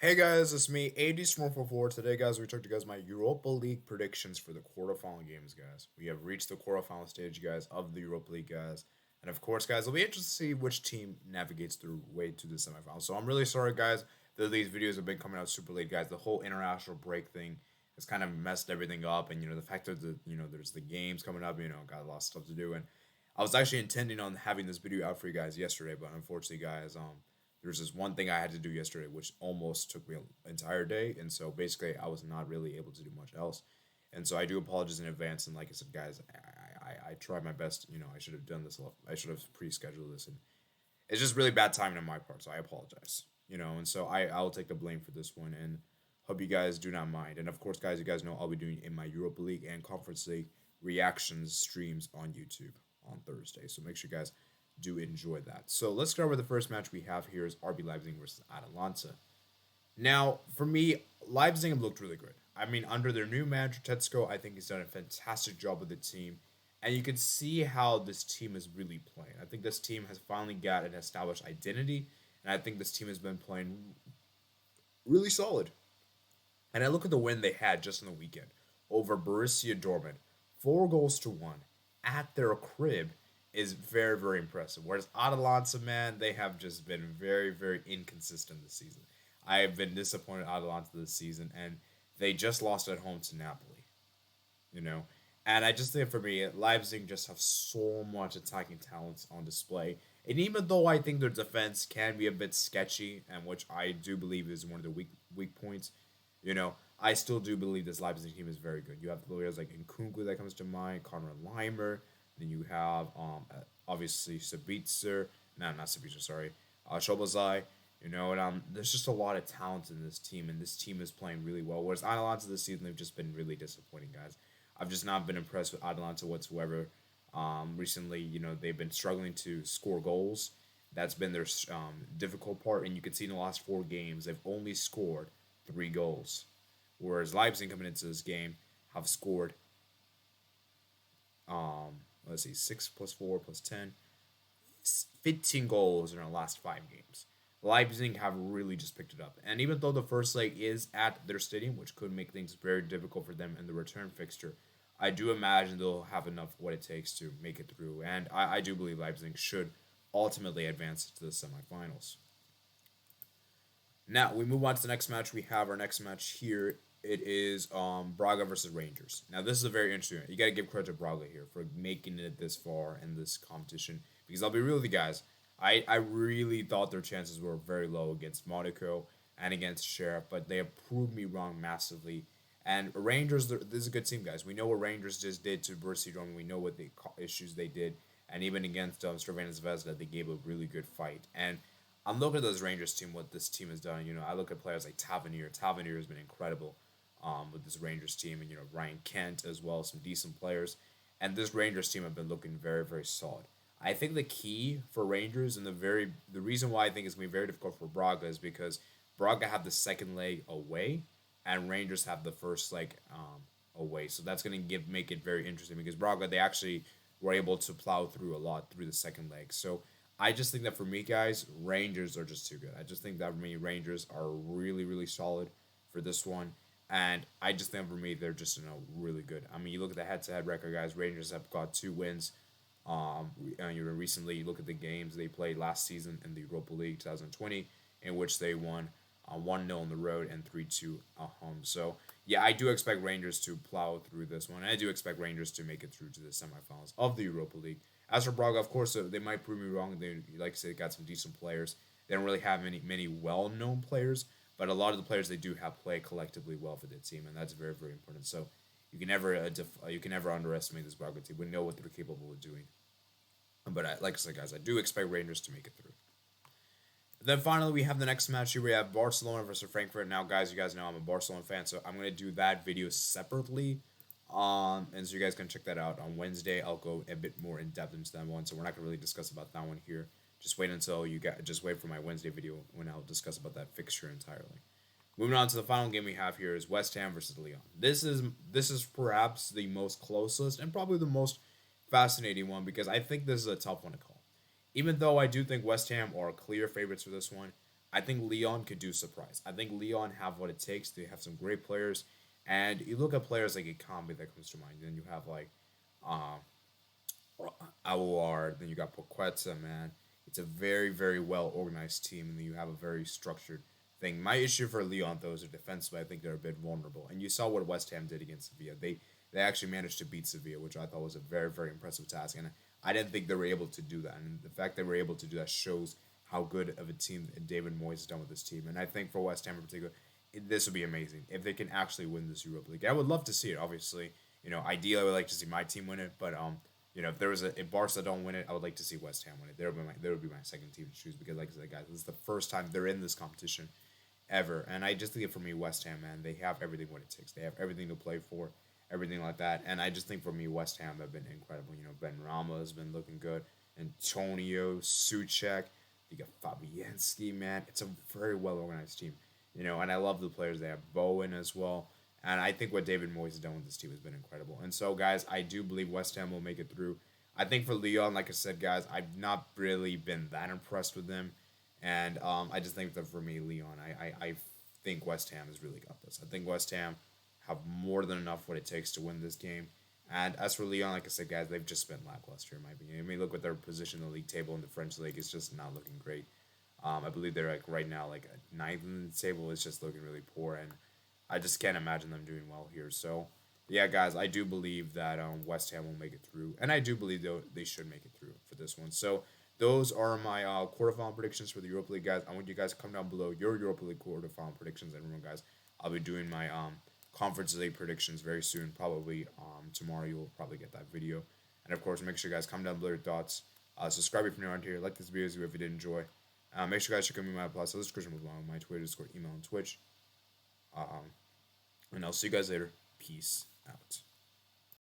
Hey guys, it's me, AD444. Today, guys, we took you guys my Europa League predictions for the quarterfinal games, guys. We have reached the quarterfinal stage, guys, of the Europa League, guys. And of course, guys, it'll be interesting to see which team navigates through way to the semifinals. So I'm really sorry, guys, that these videos have been coming out super late, guys. The whole international break thing has kind of messed everything up, and the fact that there's the games coming up, got a lot of stuff to do, and I was actually intending on having this video out for you guys yesterday, but unfortunately, guys, there's this one thing I had to do yesterday, which almost took me an entire day, and so basically I was not really able to do much else, and so I do apologize in advance. And like I said, guys, I tried my best. I should have done this. I should have pre-scheduled this, and it's just really bad timing on my part. So I apologize. And so I'll take the blame for this one, and hope you guys do not mind. And of course, guys, you guys know I'll be doing in my Europa League and Conference League reactions streams on YouTube on Thursday. So make sure you guys do enjoy that. So let's start with the first match we have here is RB Leipzig versus Atalanta. Now, for me, Leipzig have looked really good. I mean, under their new manager, Tetsuko, I think he's done a fantastic job with the team. And you can see how this team is really playing. I think this team has finally got an established identity. And I think this team has been playing really solid. And I look at the win they had just on the weekend over Borussia Dortmund, 4-1 at their crib is very, very impressive. Whereas Atalanta, man, they have just been very, very inconsistent this season. I have been disappointed in Atalanta this season, and they just lost at home to Napoli, you know. And I just think for me, Leipzig just have so much attacking talents on display. And even though I think their defense can be a bit sketchy, and which I do believe is one of the weak points, I still do believe this Leipzig team is very good. You have players like Nkunku that comes to mind, Conrad Leimer. Then you have obviously Sabitzer. No, not Sabitzer. Sorry, Shobazai. And there's just a lot of talent in this team, and this team is playing really well. Whereas Atalanta this season, they've just been really disappointing, guys. I've just not been impressed with Atalanta whatsoever. Recently, they've been struggling to score goals. That's been their difficult part, and you can see in the last 4 games they've only scored 3 goals, whereas Leipzig coming into this game have scored let's see, 6 plus 4 plus 10, 15 goals in our last 5 games. Leipzig have really just picked it up. And even though the first leg is at their stadium, which could make things very difficult for them in the return fixture, I do imagine they'll have enough what it takes to make it through. And I do believe Leipzig should ultimately advance to the semifinals. Now we move on to the next match. We have our next match here. It is Braga versus Rangers. Now this is a very interesting. You got to give credit to Braga here for making it this far in this competition. Because I'll be real with you guys, I really thought their chances were very low against Monaco and against Sheriff, but they have proved me wrong massively. And Rangers, this is a good team, guys. We know what Rangers just did to Borussia Dortmund. We know what the issues they did, and even against Crvena Zvezda, they gave a really good fight. And I'm looking at this Rangers team, what this team has done. I look at players like Tavernier. Tavernier has been incredible with this Rangers team, and Ryan Kent as well, some decent players. And this Rangers team have been looking very, very solid. I think the key for Rangers and the reason why I think it's gonna be very difficult for Braga is because Braga have the second leg away, and Rangers have the first leg away. So that's gonna make it very interesting because Braga they actually were able to plow through a lot through the second leg. So I just think that for me, guys, Rangers are just too good. I just think that for me, Rangers are really, really solid for this one. And I just think for me, they're just really good. I mean, you look at the head-to-head record, guys. Rangers have got 2 wins. Recently you look at the games they played last season in the Europa League 2020, in which they won 1-0 on the road and 3-2 at home. So yeah, I do expect Rangers to plow through this one. I do expect Rangers to make it through to the semifinals of the Europa League. As for Braga, of course, they might prove me wrong. They, like I said, got some decent players. They don't really have many well-known players, but a lot of the players they do have play collectively well for the team, and that's very, very important. So you can never underestimate this Braga team. We know what they're capable of doing. But like I said, guys, I do expect Rangers to make it through. Then finally, we have the next match here. We have Barcelona versus Frankfurt. Now, guys, you guys know I'm a Barcelona fan, so I'm gonna do that video separately. And so you guys can check that out on Wednesday. I'll go a bit more in depth into that one, so we're not gonna really discuss about that one here. Just wait until just wait for my Wednesday video when I'll discuss about that fixture entirely. Moving on to the final game we have here is West Ham versus Lyon. This is perhaps the most closest and probably the most fascinating one because I think this is a tough one to call. Even though I do think West Ham are clear favorites for this one, I think Lyon could do surprise. I think Lyon have what it takes. They have some great players, and you look at players like Ikambi that comes to mind. Then you have like um, Aouar. Then you got Poqueta. Man, it's a very very well organized team, and then you have a very structured thing. My issue for Lyon though is their defense, but I think they're a bit vulnerable. And you saw what West Ham did against Sevilla. They actually managed to beat Sevilla, which I thought was a very very impressive task. And I didn't think they were able to do that. And the fact they were able to do that shows how good of a team David Moyes has done with this team. And I think for West Ham in particular, this would be amazing if they can actually win this Europa League. I would love to see it. Obviously, ideally I would like to see my team win it, but if there was if Barca don't win it, I would like to see West Ham win it. There would be my second team to choose because, like I said, guys, this is the first time they're in this competition ever, and I just think it for me, West Ham, man, they have everything what it takes. They have everything to play for, everything like that, and I just think for me, West Ham have been incredible. Ben Rama has been looking good, Antonio Suchek, you got Fabianski, man. It's a very well organized team, and I love the players they have. Bowen as well. And I think what David Moyes has done with this team has been incredible. And so, guys, I do believe West Ham will make it through. I think for Lyon, like I said, guys, I've not really been that impressed with them. And I just think that for me, Lyon, I think West Ham has really got this. I think West Ham have more than enough what it takes to win this game. And as for Lyon, like I said, guys, they've just been lackluster in my opinion. I mean, look at their position in the league table in the French league; it's just not looking great. I believe they're like right now like ninth in the table. It's just looking really poor, and I just can't imagine them doing well here. So, yeah, guys, I do believe that West Ham will make it through, and I do believe they should make it through for this one. So, those are my quarterfinal predictions for the Europa League, guys. I want you guys to come down below your Europa League quarterfinal predictions. And remember, guys, I'll be doing my Conference League predictions very soon. Probably tomorrow, you will probably get that video. And of course, make sure you guys comment down below your thoughts. Subscribe if you're new around here. Like this video if you did enjoy. Make sure you guys check out my plus description below my Twitter, Discord, email, and Twitch. And I'll see you guys later. Peace out.